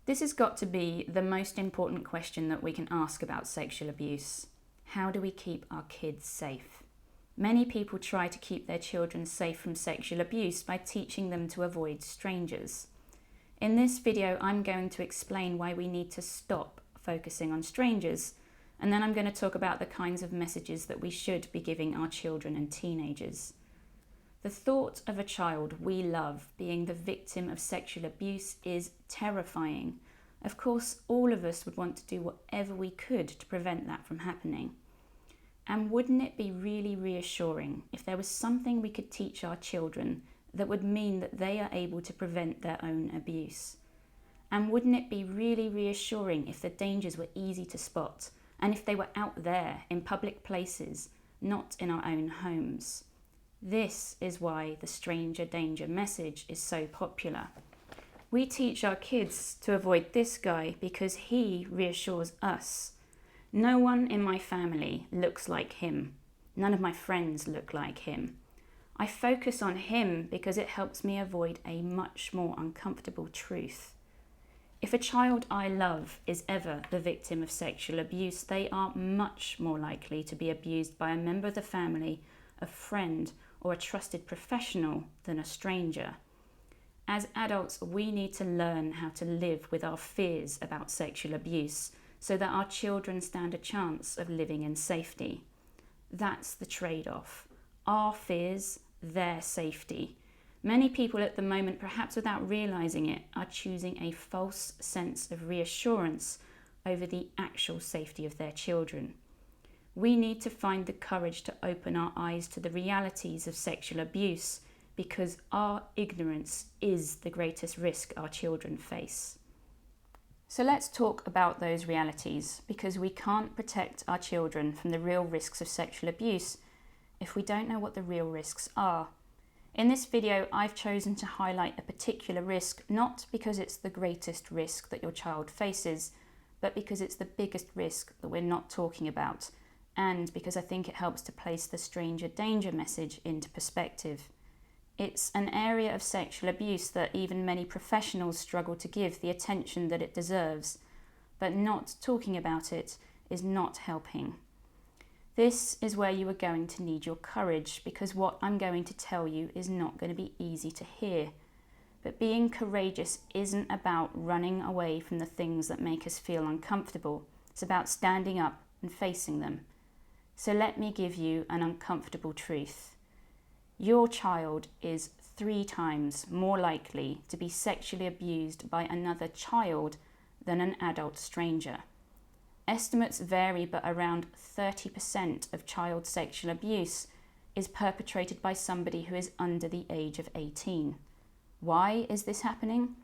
This has got to be the most important question that we can ask about sexual abuse. How do we keep our kids safe? Many people try to keep their children safe from sexual abuse by teaching them to avoid strangers. In this video, I'm going to explain why we need to stop focusing on strangers, and then I'm going to talk about the kinds of messages that we should be giving our children and teenagers. The thought of a child we love being the victim of sexual abuse is terrifying. Of course, all of us would want to do whatever we could to prevent that from happening. And wouldn't it be really reassuring if there was something we could teach our children that would mean that they are able to prevent their own abuse? And wouldn't it be really reassuring if the dangers were easy to spot and if they were out there in public places, not in our own homes? This is why the stranger danger message is so popular. We teach our kids to avoid this guy because he reassures us. No one in my family looks like him. None of my friends look like him. I focus on him because it helps me avoid a much more uncomfortable truth. If a child I love is ever the victim of sexual abuse, they are much more likely to be abused by a member of the family, a friend, or a trusted professional than a stranger. As adults, we need to learn how to live with our fears about sexual abuse so that our children stand a chance of living in safety. That's the trade-off. Our fears, their safety. Many people at the moment, perhaps without realizing it, are choosing a false sense of reassurance over the actual safety of their children. We need to find the courage to open our eyes to the realities of sexual abuse because our ignorance is the greatest risk our children face. So let's talk about those realities because we can't protect our children from the real risks of sexual abuse if we don't know what the real risks are. In this video, I've chosen to highlight a particular risk not because it's the greatest risk that your child faces, but because it's the biggest risk that we're not talking about, and because I think it helps to place the stranger danger message into perspective. It's an area of sexual abuse that even many professionals struggle to give the attention that it deserves, but not talking about it is not helping. This is where you are going to need your courage because what I'm going to tell you is not going to be easy to hear. But being courageous isn't about running away from the things that make us feel uncomfortable. It's about standing up and facing them. So let me give you an uncomfortable truth. Your child is 3 times more likely to be sexually abused by another child than an adult stranger. Estimates vary, but around 30% of child sexual abuse is perpetrated by somebody who is under the age of 18. Why is this happening?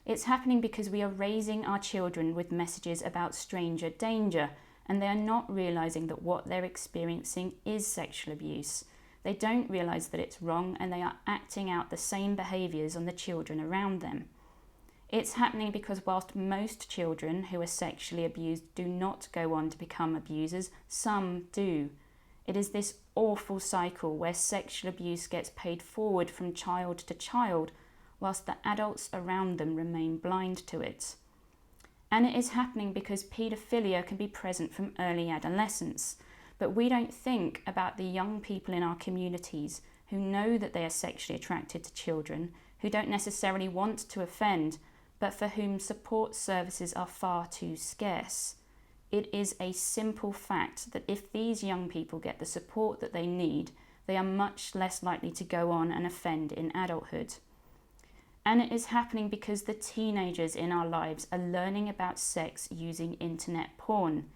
It's happening because we are raising our children with messages about stranger danger, and they are not realizing that what they're experiencing is sexual abuse. They don't realize that it's wrong, and they are acting out the same behaviors on the children around them. It's happening because whilst most children who are sexually abused do not go on to become abusers, some do. It is this awful cycle where sexual abuse gets paid forward from child to child, whilst the adults around them remain blind to it. And it is happening because paedophilia can be present from early adolescence, but we don't think about the young people in our communities who know that they are sexually attracted to children, who don't necessarily want to offend, but for whom support services are far too scarce. It is a simple fact that if these young people get the support that they need, they are much less likely to go on and offend in adulthood. And it is happening because the teenagers in our lives are learning about sex using internet porn.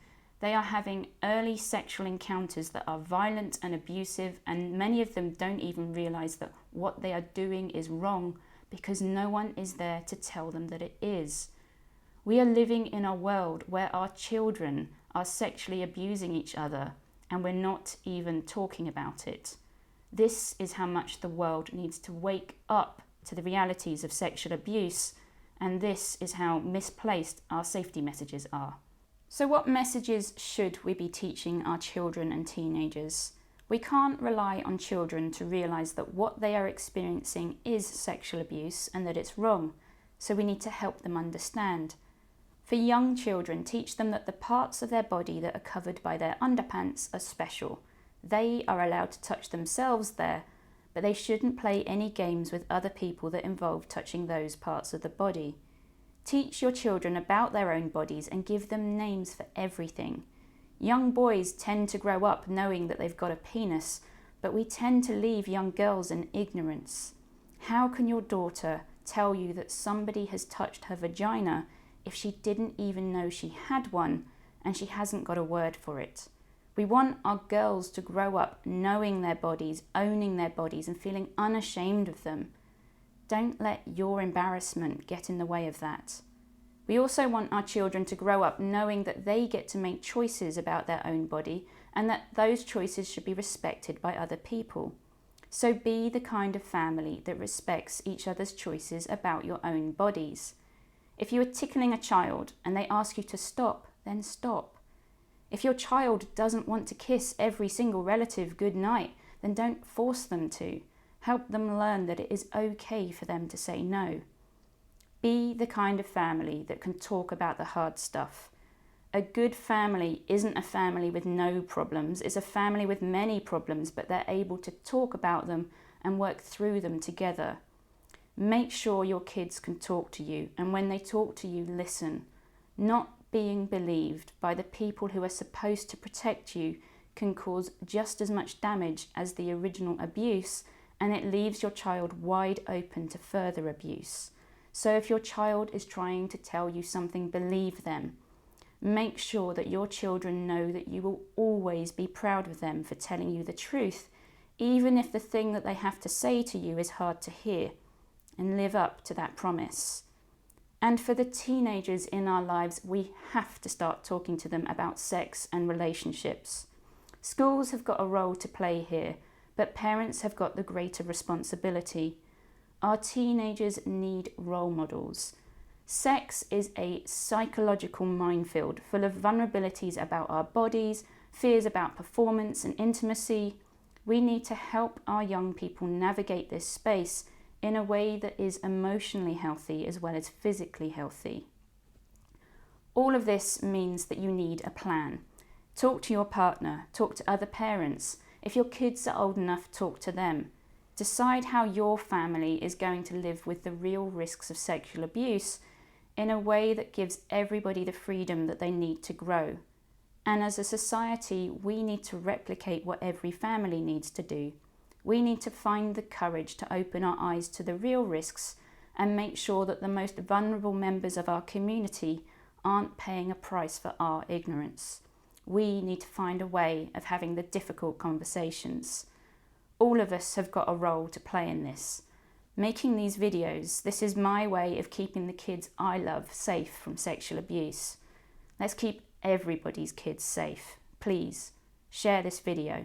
They are having early sexual encounters that are violent and abusive, and many of them don't even realize that what they are doing is wrong because no one is there to tell them that it is. We are living in a world where our children are sexually abusing each other, and we're not even talking about it. This is how much the world needs to wake up to the realities of sexual abuse, and this is how misplaced our safety messages are. So what messages should we be teaching our children and teenagers? We can't rely on children to realise that what they are experiencing is sexual abuse and that it's wrong, so we need to help them understand. For young children, teach them that the parts of their body that are covered by their underpants are special. They are allowed to touch themselves there, but they shouldn't play any games with other people that involve touching those parts of the body. Teach your children about their own bodies and give them names for everything. Young boys tend to grow up knowing that they've got a penis, but we tend to leave young girls in ignorance. How can your daughter tell you that somebody has touched her vagina if she didn't even know she had one and she hasn't got a word for it? We want our girls to grow up knowing their bodies, owning their bodies and feeling unashamed of them. Don't let your embarrassment get in the way of that. We also want our children to grow up knowing that they get to make choices about their own body and that those choices should be respected by other people. So be the kind of family that respects each other's choices about your own bodies. If you are tickling a child and they ask you to stop, then stop. If your child doesn't want to kiss every single relative goodnight, then don't force them to. Help them learn that it is okay for them to say no. Be the kind of family that can talk about the hard stuff. A good family isn't a family with no problems, it's a family with many problems, but they're able to talk about them and work through them together. Make sure your kids can talk to you, and when they talk to you, listen. Not being believed by the people who are supposed to protect you can cause just as much damage as the original abuse, and it leaves your child wide open to further abuse. So if your child is trying to tell you something, believe them. Make sure that your children know that you will always be proud of them for telling you the truth, even if the thing that they have to say to you is hard to hear, and live up to that promise. And for the teenagers in our lives, we have to start talking to them about sex and relationships. Schools have got a role to play here, but parents have got the greater responsibility. Our teenagers need role models. Sex is a psychological minefield full of vulnerabilities about our bodies, fears about performance and intimacy. We need to help our young people navigate this space in a way that is emotionally healthy as well as physically healthy. All of this means that you need a plan. Talk to your partner, talk to other parents. If your kids are old enough, talk to them. Decide how your family is going to live with the real risks of sexual abuse in a way that gives everybody the freedom that they need to grow. And as a society, we need to replicate what every family needs to do. We need to find the courage to open our eyes to the real risks and make sure that the most vulnerable members of our community aren't paying a price for our ignorance. We need to find a way of having the difficult conversations. All of us have got a role to play in this. Making these videos, this is my way of keeping the kids I love safe from sexual abuse. Let's keep everybody's kids safe. Please, share this video.